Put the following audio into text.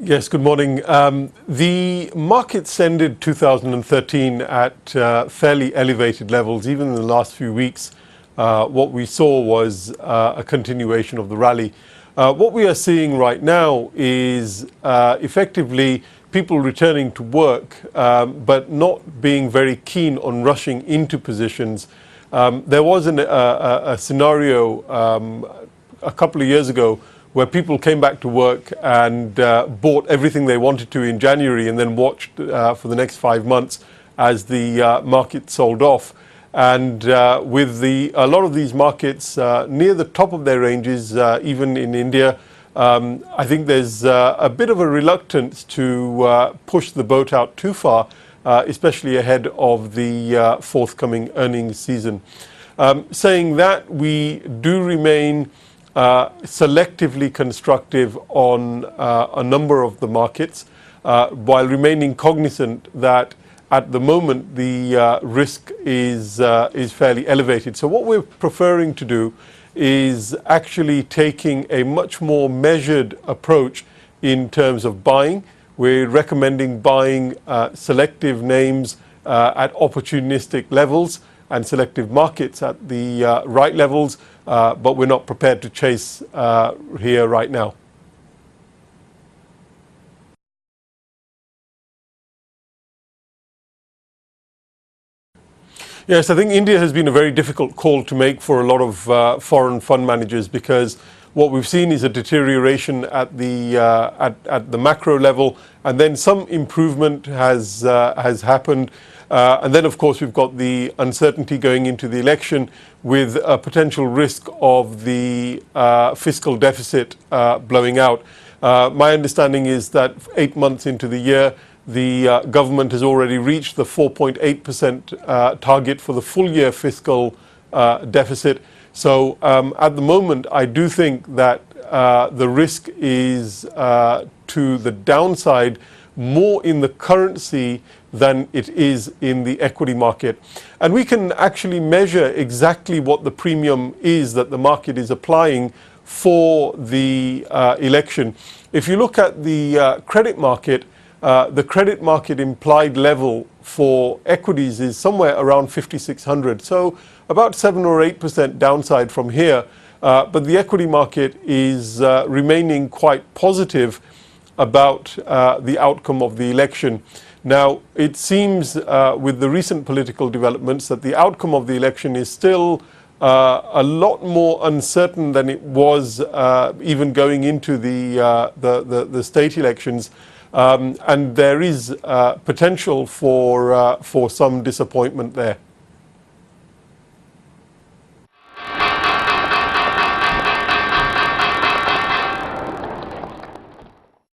Yes, good morning. The markets ended 2013 at fairly elevated levels. Even in the last few weeks, what we saw was a continuation of the rally. What we are seeing right now is effectively people returning to work, but not being very keen on rushing into positions. There was a scenario a couple of years ago where people came back to work and bought everything they wanted to in January and then watched for the next 5 months as the market sold off. And with a lot of these markets near the top of their ranges, even in India, I think there's a bit of a reluctance to push the boat out too far, especially ahead of the forthcoming earnings season. Saying that, we do remain selectively constructive on a number of the markets, while remaining cognizant that at the moment the risk is fairly elevated. So what we're preferring to do is actually taking a much more measured approach in terms of buying. We're recommending buying selective names at opportunistic levels and selective markets at the right levels, but we're not prepared to chase here right now. Yes, I think India has been a very difficult call to make for a lot of foreign fund managers, because what we've seen is a deterioration at the macro level, and then some improvement has happened. And then, of course, we've got the uncertainty going into the election with a potential risk of the fiscal deficit blowing out. My understanding is that 8 months into the year, the government has already reached the 4.8% target for the full year fiscal deficit. So at the moment, I do think that the risk is to the downside more in the currency than it is in the equity market. And we can actually measure exactly what the premium is that the market is applying for the election. If you look at the credit market implied level for equities is somewhere around 5,600. So about 7 or 8% downside from here. But the equity market is remaining quite positive about the outcome of the election. Now, it seems with the recent political developments that the outcome of the election is still a lot more uncertain than it was even going into the state elections. And there is potential for some disappointment there.